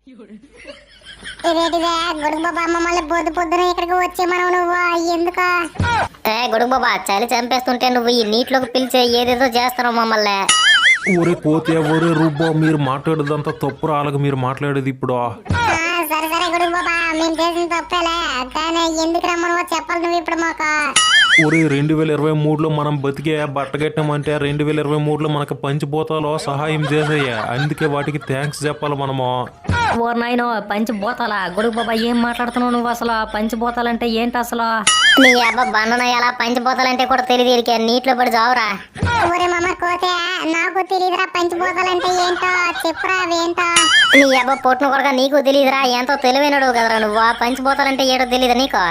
ఇదేంటిదే గొడుగు బాబా మమ్మల్ని పొద్దు పొద్దున ఇక్కడికి వచ్చేమనవు నువ్వు ఎందుకు? గొడుగు బాబా చలి చంపేస్తుంటే నువ్వు ఈ నీటిలోకి పిలిచే ఏదేదో చేస్తున్నావు మమ్మల్ని. ఒరే కోతే ఒరే రూబో మీరు మాట్లాడేదంతా తప్పు రాలగా మీరు మాట్లాడేది ఇప్పుడు. సరే సరే గొడుగు బాబా మేము చేసిన తప్పేలే, కానీ ఎందుకు రమ్మను చెప్పాలి నువ్వు ఇప్పుడు మాకు. ఒరే 2023లో మనం బతికే బట్టగట్టామంటే 2023లో మనకు పంచిపోతాలో సహాయం చేసాయా, అందుకే వాటికి థ్యాంక్స్ చెప్పాలి మనము. ఓ నాయనో పంచిపోతాలా? గొడుగు బాబా ఏం మాట్లాడుతున్నావు నువ్వు అసలు? పంచిపోతాలంటే ఏంటి అసలు? నీ అబ్బా బండన ఎలా పంచిపోతాలంటే కూడా తెలియదు వీడికి, నీటిలో పడి చావురా. ఒరే మామ కోతే నాకు తెలియదురా పంచిపోతాలంటే ఏంటో చెప్పురా అవేంటో. నీ అబ్బా పొట్టును కొడక నీకు తెలియదురా, ఎంతో తెలివైనడు కదరా నువ్వు. పంచిపోతాలంటే ఏడో తెలియదు నీకు?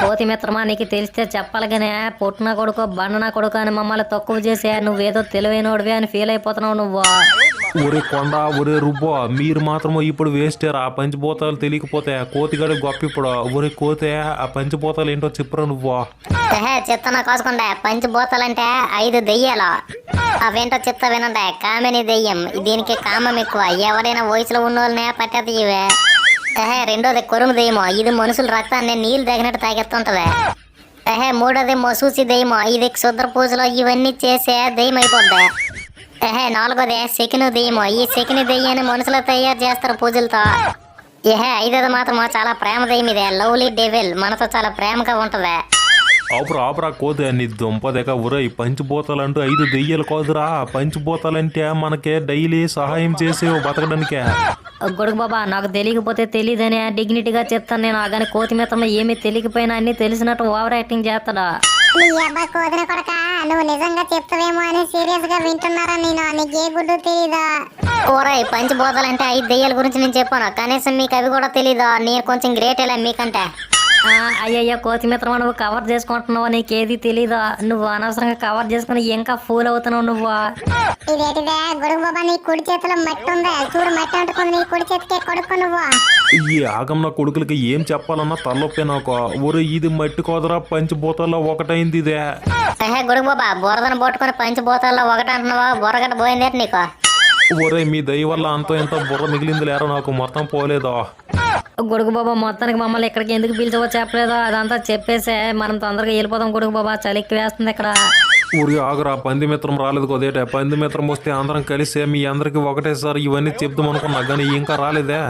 కోతి మిత్రమా నీకు తెలిస్తే చెప్పాలిగానే, పొట్టున కొడుకు బండన కొడుకు అని మమ్మల్ని తక్కువ చేసే నువ్వేదో తెలివైనోడివే అని ఫీల్ అయిపోతున్నావు నువ్వు. ఒరే కొండ ఒరే రుబ్బో మీరు మాత్రము ఇప్పుడు వేస్టేరా, పంచిపోతాలు తెలియకపోతే కోతిగాడు గొప్ప ఇప్పుడు. ఒరే కోతే ఆ పంచిపోతాలు ఏంటో చెప్పురా నువ్వు. చెప్తున్నా కోసుకుంటే పంచిపోతాలంటే 5 దెయ్యాలు, అవేంటో చెప్తా వినండి. కామెని దెయ్యం, దీనికి కామం ఎక్కువ, ఎవరైనా వయసులో ఉన్న వాళ్ళనే పట్టేది ఇవే. రెండోది కొరుము దెయ్యము, ఇది మనుషుల రక్తాన్ని నీళ్ళు తగినట్టు తాగెత్తుంటది. మూడోది మొసూసి దెయ్యము, ఇది క్షుద్ర పూజలో ఇవన్నీ చేసే దెయ్యం అయిపోద్ది. నాలుగోది శకిని దెయ్యము, ఈ శకిని దెయ్యాన్ని మనుషులు తయారు చేస్తారు పూజలతో. ఐదోది మాత్రము చాలా ప్రేమ దెయ్యం, ఇదే లవ్లీ డెవిల్, మనతో చాలా ప్రేమగా ఉంటది. ఆపురా ఆపురా కోతే నీ దుంపదేక. ఒరే పంచిపోతాలంటూ 5 దెయ్యాలు కాదురా, పంచిపోతాలంటే మనకే డైలీ సహాయం చేసేవు బతకడానికే. గొడుగు బాబా నాకు తెలియకపోతే తెలియదని డిగ్నిటీగా చెప్తాను నేను, కానీ కోతి మిత్రం ఏమీ తెలియకపోయినా అన్ని తెలిసినట్టు ఓవర్ యాక్టింగ్ చేస్తాడా. నీ అబ్బా కోదిన కొడక నువ్వు నిజంగా చెప్తావేమో అని సీరియస్ గా వింటున్నారా నేను, నీకే గుడ్డు తెలీదా? ఓరై పంచిపోతాలంటే 5 దెయ్యాల గురించి నేను చెప్పాను, కనీసం మీకు అవి కూడా తెలీదు. నేను కొంచెం గ్రేట్ ఎలా మీకంటే. అయ్యయ్యో కోతి మిత్రమా నువ్వు కవర్ చేసుకుంటున్నావు, నీకేది తెలీదా? నువ్వు అనవసరంగా కవర్ చేసుకుని ఇంకా ఫూల్ అవుతున్నావు నువ్వు. ఇదేంటిదే గొడుగు బాబా నీ కుడి చేతిలో మట్టి ఉందా చూడు, మట్టి అంటుకుంది నీ కుడి చేతికే కొడుకు నువ్వు. ఈ ఆగం నా కొడుకులకి ఏం చెప్పాలన్నా తలొప్పే నాకు. ఒరే ఇది మట్టి కోదరా, పంచిపోతాల్లో ఒకటైంది ఇదే. గొడుగు బాబా బురదను పట్టుకుని పంచిపోతాల్లో ఒకటి అంటున్నావా? బుర్రగట్ట పోయిందే నీకు. ఒరే మీ దయ వల్ల అంతో ఎంతో బుర్ర మిగిలింది లేరా, నాకు మొత్తం పోలేదా. గొడుగు బాబా మొత్తానికి మమ్మల్ని ఇక్కడికి ఎందుకు పిలిచవో చెప్పలేదో అదంతా చెప్పేసే మనం తొందరగా వెళ్ళిపోదాం. గొడుగు బాబా చలికి వేస్తుంది ఇక్కడ. ఊరి ఆగురా, పంది మిత్రం రాలేదు కొదేటే. పంది మిత్రం వస్తే అందరం కలిసే మీ అందరికి ఒకటేసారి ఇవన్నీ చెప్దాం అనుకున్నా, కానీ ఇంకా రాలేదే.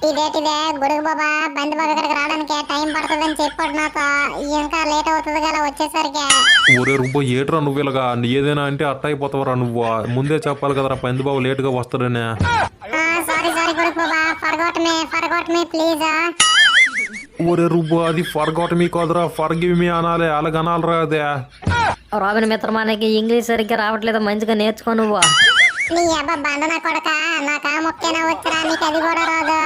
ఇదేంటిదే గొడుగు బాబా బండి బాబా ఇక్కడికి రావడానికి టైం పడుతుందని చెప్పాడు నాకు, ఇంకా లేట్ అవుతుంది కదా వచ్చేసరికి. ఊరే రుబ్బో ఏట్రా నువ్వు ఇలాగా ఏదైనా అంటే అట్ట అయిపోతావురా నువ్వు. ముందే చెప్పాలి కదరా పంది బాబు లేటుగా వస్తాడనే. సారీ సారీ గొడుగు బాబా ఫర్గొట్ మీ ప్లీజ్. ఊరే రుబ్బో అది ఫర్గాట్ మీ కాదురా, ఫర్గివ్ మీ అనాలి, అలాగనాలరా అదే. రాబిన్ మిత్రమానికి ఇంగ్లీష్ సరిగ్గా రావట్లేదు, మంచిగా నేర్చుకో నువ్వు. నీ అబ్బా బండన కొడక నాకు ఆ మొక్కేనా వచ్చరా, నీకు అది కూడా రాదు.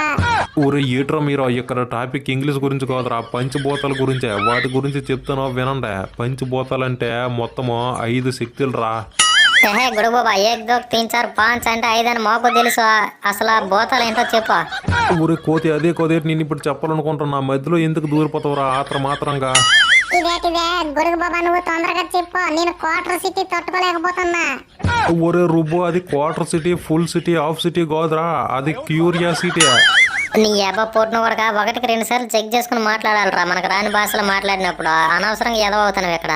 ఊరే ఏట్రా మీరు, ఇక్కడ టాపిక్ ఇంగ్లీష్ గురించి కాదురా పంచిపోతాల గురించే. వాటి గురించి చెప్తానో వినండి. పంచిపోతాలంటే మొత్తము 5 శక్తులు రా. గొడుగు బాబా 1 2 3 4 5 అంటే 5 అని మాకు తెలుసు, అసలు బోతాలు ఏంటో చెప్పు. ఊరే కోతి అదే కోదేటి నేను ఇప్పుడు చెప్పాలనుకుంటున్నా, మధ్యలో ఎందుకు దూరిపోతావురా మాత్రంగా. ఇదేంటిదే గొడుగు బాబా నువ్వు తొందరగా చెప్పు, నేను క్వార్టర్ సిటీ తట్టుకోలేకపోతున్నా. ఒరే రుబ్బు అది quarter city, full city, half city కాదురా, అది క్యూరియాసిటీ. నీ అబ్బా పొట్టును కూడా 1కి 2 సార్లు చెక్ చేసుకుని మాట్లాడాలరా, మనకు రాని భాషలో మాట్లాడినప్పుడు. అనవసరంగా ఎదవ అవుతున్నావు ఇక్కడ.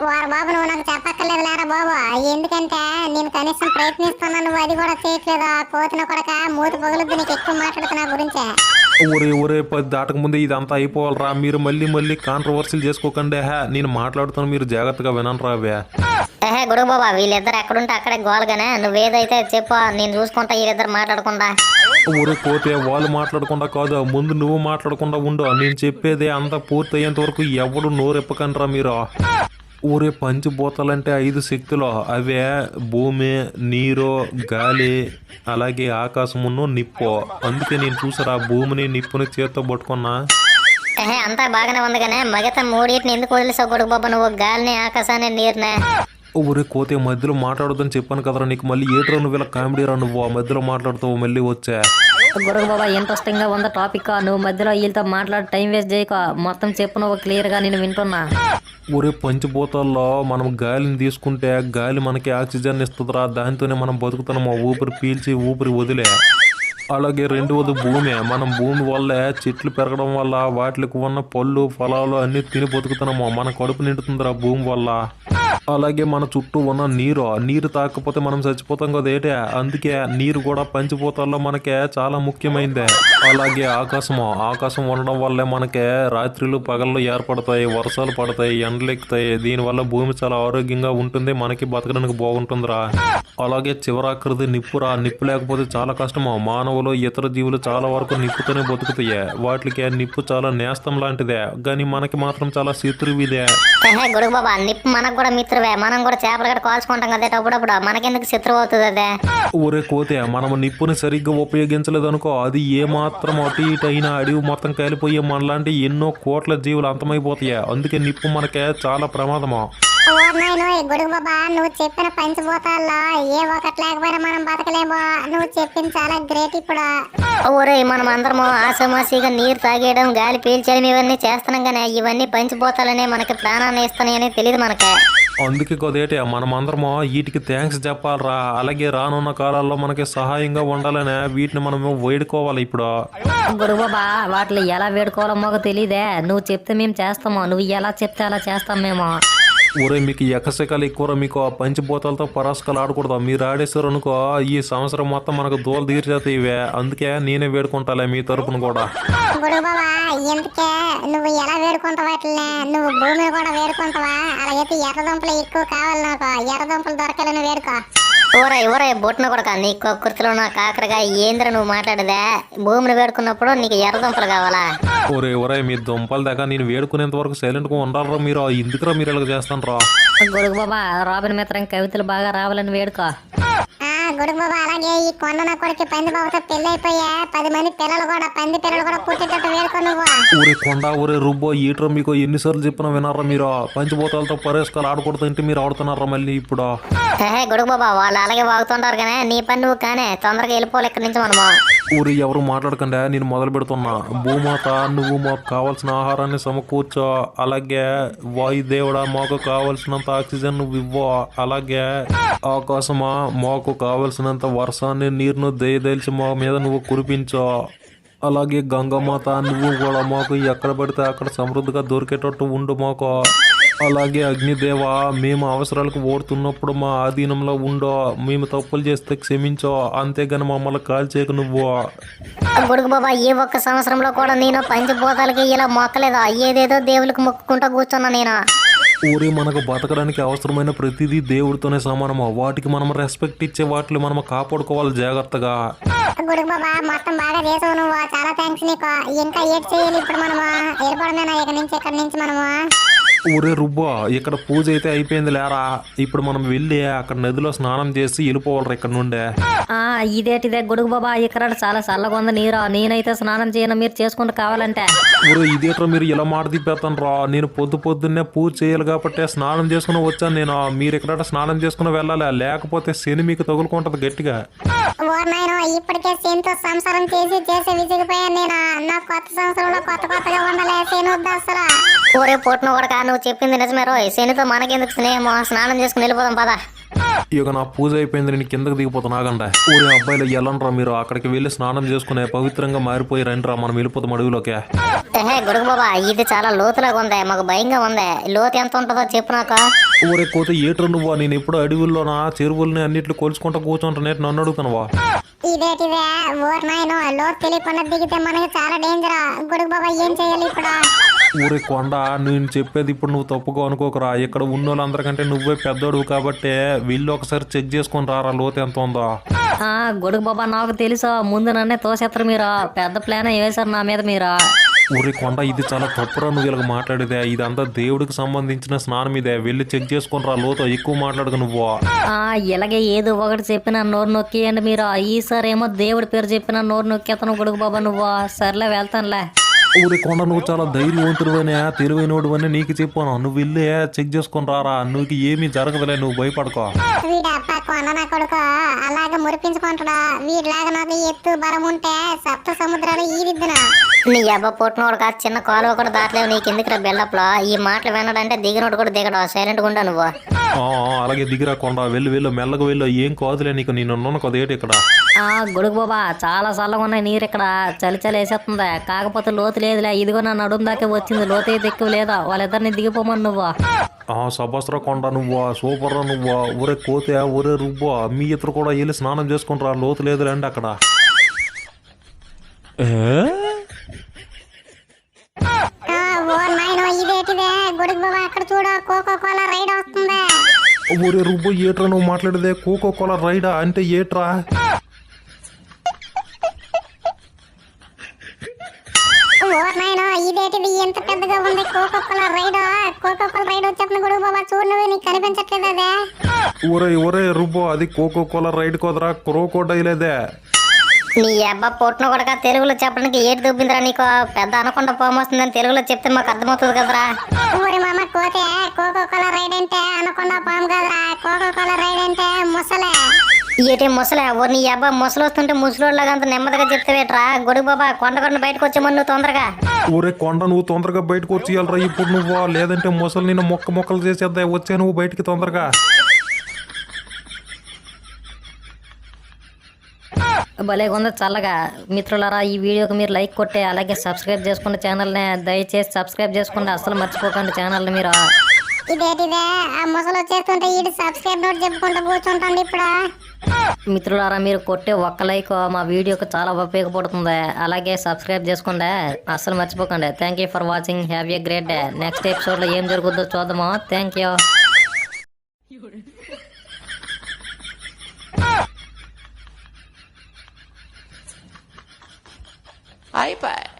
వారు బాబు నువ్వు నాకు చెప్పక్కర్లేదు లేరా బాబు, ఎందుకంటే నేను కనీసం ప్రయత్నిస్తున్నా, నువ్వు అది కూడా చేయట్లేదు. కోతిన కొడక మూతి పగులుద్ది నీకు ఎక్కువ మాట్లాడుతున్నా గురించే. ఒరే 10 దాటక ముందే ఇదంతా అయిపోవాలరా, మీరు మళ్ళీ కాంట్రవర్సీలు చేసుకోకండి. నేను మాట్లాడుతాను, మీరు జాగ్రత్తగా వినండి అవే. గొడుగు బాబా వీళ్ళిద్దరు ఎక్కడుంటే అక్కడే గోల్గానే, నువ్వేదైతే చెప్పు నేను చూసుకుంటా వీళ్ళిద్దరు మాట్లాడకుండా. ఊరే పోతే వాళ్ళు మాట్లాడకుండా కాదు, ముందు నువ్వు మాట్లాడకుండా ఉండు. నేను చెప్పేది అంతా పూర్తి అయ్యేంత వరకు ఎవడు నోరెప్పకండ్రా మీరు. ఊరే పంచిపోతాలంటే 5 శక్తులు, అవే భూమి, నీరు, గాలి, అలాగే ఆకాశమును నిప్పు. అందుకే నేను చూసారా భూమిని నిప్పుని చేత్తో పట్టుకున్నా. అంతా బాగానే ఉంది కానీ మిగతా 3 ఎందుకు వదిలేసావు గొడుగు బాబా నువ్వు? గాలిని, ఆకాశాన్ని, నీరునే. ఊరే కోతే మధ్యలో మాట్లాడొద్దని చెప్పాను కదరా నీకు. మళ్ళీ ఏట్రా నువ్వు ఇలా కామెడీ రా నువ్వు, మధ్యలో మాట్లాడుతావు మళ్ళీ వచ్చా. గొడుగు బాబా ఇంట్రెస్టింగ్ గా ఉంది టాపిక్, నువ్వు మధ్యలో వీళ్ళతో మాట్లాడి టైం వేస్ట్ చేయక మొత్తం చెప్పు, నువ్వు క్లియర్ గా నేను వింటున్నా. ఊరే పంచిపోతాల్లో మనం గాలిని తీసుకుంటే గాలి మనకి ఆక్సిజన్ ఇస్తుందిరా, దాంతోనే మనం బతుకుతున్నాము. ఊపిరి పీల్చి ఊపిరి వదిలే. అలాగే రెండవది భూమి. మనం భూమి వల్లే చెట్లు పెరగడం వల్ల వాటికి ఉన్న పళ్ళు ఫలాలు అన్ని తిని బతుకుతున్నాము. మన కడుపు నిండుతుందిరా భూమి వల్ల. అలాగే మన చుట్టూ ఉన్న నీరు తాకపోతే మనం చచ్చిపోతాం కదా ఏటే. అందుకే నీరు కూడా పంచిపోతాల్లో మనకే చాలా ముఖ్యమైనదే. అలాగే ఆకాశం ఉండడం వల్లే మనకే రాత్రులు పగళ్ళు ఏర్పడతాయి, వర్షాలు పడతాయి, ఎండలు ఎక్కుతాయి. దీనివల్ల భూమి చాలా ఆరోగ్యంగా ఉంటుంది, మనకి బతకడానికి బాగుంటుందిరా. అలాగే చివరాఖరిది నిప్పురా. నిప్పు లేకపోతే చాలా కష్టము. మానవులు ఇతర జీవులు చాలా వరకు నిప్పుతోనే బతుకుతాయి. వాటికి నిప్పు చాలా నేస్తం లాంటిదే, కానీ మనకి మాత్రం చాలా శత్రువిదే. గొడుగు బాబా, నిప్పు మనకు కూడా మిత్రువే. మనం కూడా చేపలు గట్ట కాల్చుకుంటాం కదా అప్పుడప్పుడు, మనకెందుకు శత్రువు అవుతుంది అదే. ఊరే కోతే, మనం నిప్పుని సరిగ్గా ఉపయోగించలేదనుకో, అది ఏమాత్రం అటు ఇటు అయినా అడవి మొత్తం కాలిపోయే మనలాంటి ఎన్నో కోట్ల జీవులు అంతమైపోతాయి. అందుకే నిప్పు మనకే చాలా ప్రమాదము. గొడుగు బాబా, నువ్వు చెప్పిన పంచభూతాల్లో ఏ ఒకటి లేకపోయినా మనం బతకలేమో. నువ్వు చెప్పింది చాలా గ్రేట్. ఇప్పుడు ఊరే మనం అందరము ఆసమాసిగా నీరు తాగేయడం, గాలి పీల్చేయడం ఇవన్నీ చేస్తున్నాం కానీ ఇవన్నీ పంచిపోతాలనే మనకి ప్రాణాన్ని ఇస్తున్నాయని తెలియదు మనకే. అందుకే కదేటే మనం అందరము వీటికి థ్యాంక్స్ చెప్పాలరా. అలాగే రానున్న కాలాల్లో మనకి సహాయంగా ఉండాలనే వీటిని మనము వేడుకోవాలి. ఇప్పుడు గొడుగు బాబా, వాటిని ఎలా వేడుకోవాలో మాకు తెలియదే. నువ్వు చెప్తే మేము చేస్తాము, నువ్వు ఎలా చెప్తే అలా చేస్తాం మేము. ఊరే మీకు ఎకసెకాలు ఎక్కువ. మీకు ఆ పంచిపోతాలతో పరాస్కాలు ఆడకూడదు. మీరు ఆడేస్తారు అనుకో, ఈ సంవత్సరం మొత్తం మనకు దోలు తీర్చేస్తాయి ఇవే. అందుకే నేనే వేడుకుంటాలే మీ తరపున కూడా. గొడుగు బాబా, ఎందుకే నువ్వు ఎలా వేడుకుంటావు వాటిని? నువ్వు భూమిని కూడా వేడుకుంటావా? అలాగైతే ఎర్రదుంపలు ఎక్కువ కావాలి నాకు. ఎర్రదుంపలు దొరకాలని వేడుకో. ఊరే బొట్టున కొడక, నీ కుర్తిలో నా కాకరగా ఏంద్ర నువ్వు మాట్లాడదే. భూమిని వేడుకున్నప్పుడు నీకు ఎర్రదుంపలు కావాలా? ఒరే మీ దుంపల దగ్గర నేను వేడుకునేంత వరకు సైలెంట్గా ఉండాలరా మీరు. ఎందుకురా మీరు ఇలా చేస్తాను రా? గొడుగు బాబా, రాబిన్ మిత్రం కవితలు బాగా రావాలని వేడుకో. గొడుగు బాబా, అలాగే ఈ కొండన కొడుకు పంది బాబుతో పెళ్లి అయిపోయా 10 మంది పిల్లలు కూడా పంది పిల్లలు కూడా పుట్టేటట్టు వేడుకో నువ్వు. ఊరే కొండ ఊరే రుబ్బో ఈటరా. మీకు ఎన్నిసార్లు చెప్పినా వినారా మీరు? పంచిపోతాలతో పరేసుకాలు ఆడకూడదంటే మీరు ఆడుతున్నారా మళ్ళీ ఇప్పుడు? గొడుగు బాబా, వాళ్ళు అలాగే వాగుతుంటారు కానీ నీ పని నువ్వు కానీ తొందరగా వెళ్ళిపోవాలి ఇక్కడి నుంచి మనము. ఊరి ఎవరు మాట్లాడకుండా నేను మొదలు పెడుతున్నా. భూమాత, నువ్వు మాకు కావాల్సిన ఆహారాన్ని సమకూర్చో. అలాగే వాయుదేవుడా, మాకు కావలసినంత ఆక్సిజన్ నువ్వు ఇవ్వు. అలాగే ఆకాశమా, మాకు కావలసినంత వర్షాన్ని నీరును దయదలిచి మా మీద నువ్వు కురిపించో. అలాగే గంగమాత, నువ్వు కూడా మాకు ఎక్కడ పడితే అక్కడ సమృద్ధిగా దొరికేటట్టు ఉండు మాకు. అలాగే అగ్నిదేవ, మేము అవసరాలకు ఓడుతున్నప్పుడు మా ఆధీనంలో ఉండో. మేము తప్పులు చేస్తే క్షమించో, అంతేగాని మమ్మల్ని కాల్చేయకు నువ్వు. గొడుగు బాబా, ఈ ఒక్క సంవత్సరంలో కూడా నేను పంచిపోతాలకి ఇలా మొక్కలేదు. ఏదేదో దేవులకు మొక్కుకుంటా కూర్చున్నా నేను. ఊరి మనకు బతకడానికి అవసరమైన ప్రతిదీ దేవుడితోనే సమానము. వాటికి మనం రెస్పెక్ట్ ఇచ్చే వాటిని మనం కాపాడుకోవాలి జాగ్రత్తగా. గొడుగు బాబా, మొత్తం బాగా చేసావు నువ్వు. చాలా థ్యాంక్స్ నీకు. ఇంకా ఏం చేయాలి ఇప్పుడు మనము? వెళ్ళిపోవడమేనా ఇక్కడి నుంచి మనము? ఊరే రుబ్బా, ఇక్కడ పూజ అయితే అయిపోయింది లేరా. ఇప్పుడు మనం వెళ్ళి అక్కడ నదిలో స్నానం చేసి వెళ్ళిపోవాలి ఇక్కడ నుండే. ఇదేటిదే గొడుగు బాబా, ఇక్కడ చాలా చల్లగా ఉంది నీరు. నేనైతే స్నానం చేయను, మీరు చేసుకుంటూ కావాలంటే. ఊరే ఇదేట్రా మీరు ఇలా మాట తిప్పేస్తాను రా. నేను పొద్దున్నే పూజ చేయాలి కాబట్టి స్నానం చేసుకుని వచ్చాను నేను. మీరు ఇక్కడ స్నానం చేసుకుని వెళ్ళాలి, లేకపోతే శని మీకు తగులుకుంటది గట్టిగా. ఇప్పటికే శనితో సంసారం చేసి విసిగిపోయాను నేను. నా కొత్త సంవత్సరంలో కొత్తగా ఉండాలి. శని వద్దు అసలు. ఊరే పొట్టున కొడక, నువ్వు చెప్పింది నిజమే రోయ్. శనితో మనకెందుకు స్నేహమో, స్నానం చేసుకుని వెళ్ళిపోదాం పదా. ఇక నా పూజ అయిపోయింది, నేను కిందకి దిగిపోతాను ఆగండి. ఊరే అబ్బాయిలు వెళ్ళండ్రా మీరు. అక్కడికి వెళ్ళి స్నానం చేసుకునే పవిత్రంగా మారిపోయి రండిరా, మనం వెళ్ళిపోతాం అడవిలోకి. గొడుగు బాబా, ఇది చాలా లోతులాగా ఉంది, మాకు భయంగా ఉంది. లోతు ఎంత ఉంటుందో చెప్పు నాకు. ఊరే కోతే ఏట్రా నువ్వా? నేను ఎప్పుడు అడవుల్లోనా చెరువుల్ని అన్నిట్లు కొలుచుకుంటా కూర్చుంటా నేటి నన్ను అడుగుతానువా? ఇదేటిదే ఊరు నాయన. లోతు తెలియకుండా దిగితే మనకి చాలా డేంజర్. గొడుగు బాబా, ఏం చేయాలి ఇప్పుడు? ఊరే కొండ, నేను చెప్పేది ఇప్పుడు నువ్వు తప్పుగా అనుకోకరా. ఇక్కడ ఉన్న వాళ్ళందరికంటే నువ్వే పెద్దోడు కాబట్టి వెళ్ళి ఒకసారి చెక్ చేసుకొని రారా లోతు ఎంత ఉందో. గొడుగు బాబా, నాకు తెలుసు. ముందు నన్నే తోసేస్తారు మీరు. పెద్ద ప్లాన్ వేశారు నా మీద మీరు. ఊరి కొండ, ఇది చాలా తప్పురా నువ్వు ఇలాగ మాట్లాడేదే. ఇదంతా దేవుడికి సంబంధించిన స్నానం ఇదే. వెళ్ళి చెక్ చేసుకుని రా లోతు. ఎక్కువ మాట్లాడక నువ్వు. ఇలాగే ఏదో ఒకటి చెప్పిన నోరు నొక్కియండి మీరు. ఈసారి ఏమో దేవుడి పేరు చెప్పిన నోరు నొక్కేతను గొడుగు బాబా నువ్వు. సర్లే వెళ్తానులే. ఊరి కొండ, నువ్వు చాలా ధైర్యవంతుడువనే తెలివైనోడు అని నీకు చెప్పాను. నువ్వు వెళ్ళి చెక్ చేసుకొని రారా. నువ్వు ఏమీ జరగదులే, నువ్వు భయపడుకో. వీడప్ప కొండ నా కొడుకు అలాగే మురిపించుకుంటాడా? వీడిలాగా నాకు ఎత్తు బలం ఉంటే సప్త సముద్రాలు ఈదిద్దునా? నీ అబ్బా పుట్టినోడు కాదు, చిన్న కాలువ కూడా దాటలేవు. నీకు ఎందుకు రా బిల్డప్ లో? ఈ మాటలు వినడంటే దిగినోడు కూడా దిగడు. సైలెంట్ గా ఉండా నువ్వు. అలాగే దిగిరా కొండ వెళ్ళు మెల్లగా వెళ్ళు ఏం కాదులే నీకు నేను ఉన్నాను కదా ఏంటి ఇక్కడ గొడుగు బాబా చాలా చల్లగా ఉన్నాయి నీరు ఇక్కడ చలి వేసేస్తుంది కాకపోతే లోతు లేదులే ఇదిగో నా నడుము దాకే వచ్చింది లోతు అయితే ఎక్కువ లేదా వాళ్ళిద్దరిని దిగిపోమని నువ్వు సభస్ర కొండ నువ్వా సూపర్ రా నువ్వా ఒరే కోతే ఒరే రుబ్బా మీ ఇద్దరు కూడా వెళ్ళి స్నానం చేసుకుంటారా లోతు లేదులేండి అక్కడ ఓ నాయనో ఇదేటిదే గొడుగు బాబా అక్కడ చూడు కోకో కోలా రైడ్ వస్తుంది. ఒరే రుబ్బు ఏట్రా నువ్వు మాట్లాడేదే కోకో కోలా రైడా అంటే ఏట్రా ఓ నాయనో ఇదేటిది ఎంత పెద్దగా ఉంది కోకో కోలా రైడ్ వచ్చేస్తుంది గొడుగు బాబా చూడు నువ్వు నీకు కనిపించట్లేదు అదే. ఒరే రుబ్బు అది కోకో కోలా రైడ్ కోదరా క్రోకోడైల్ అదే నీ అబ్బా పొట్టున కొడక తెలుగులో చెప్పడానికి ఏటి దుబ్బిందిరా నీకు పెద్ద అనకుండా పోమొస్తుందని తెలుగులో చెప్తే మాకు అర్థమవుతుంది కదరా. ఊరి మామ కోతే కోకో కోలా రైడ్ అంటే అనకుండా పాము కదరా కోకో కోలా రైడ్ అంటే ముసలే. ఏటి ముసలే ఓ నీ అబ్బా ముసలు వస్తుంటే ముసలోళ్ళగా అంత నెమ్మదిగా చెప్తావేట్రా గొడుగు బాబా కొండ బయటకు వచ్చేమని నువ్వు తొందరగా. ఒరే కొండ నువ్వు తొందరగా బయటకు వచ్చేయాలరా ఇప్పుడు నువ్వు లేదంటే ముసలి నిన్ను మొక్కలు చేసేద్దా వచ్చా నువ్వు బయటికి తొందరగా. భలే ఉంది చల్లగా. మిత్రులారా ఈ వీడియోకి మీరు లైక్ కొట్టే అలాగే సబ్స్క్రైబ్ చేసుకున్న ఛానల్ని దయచేసి సబ్స్క్రైబ్ చేసుకోండి అసలు మర్చిపోకండి ఛానల్ని మీరు. ఇదేటిదే ఆ ముసలు వచ్చేస్తుంటే ఈ సబ్స్క్రైబ్ నోట్ చెప్పుకుంటూ కూర్చుంటాండి ఇప్పుడు. మిత్రులారా మీరు కొట్టే ఒక్క లైక్ మా వీడియోకి చాలా ఉపయోగపడుతుంది అలాగే సబ్స్క్రైబ్ చేసుకోండి అసలు మర్చిపోకండి. Thank you for watching have a great day. Next ఎపిసోడ్లో ఏం జరుగుతుందో చూద్దాము. Thank you. iPad.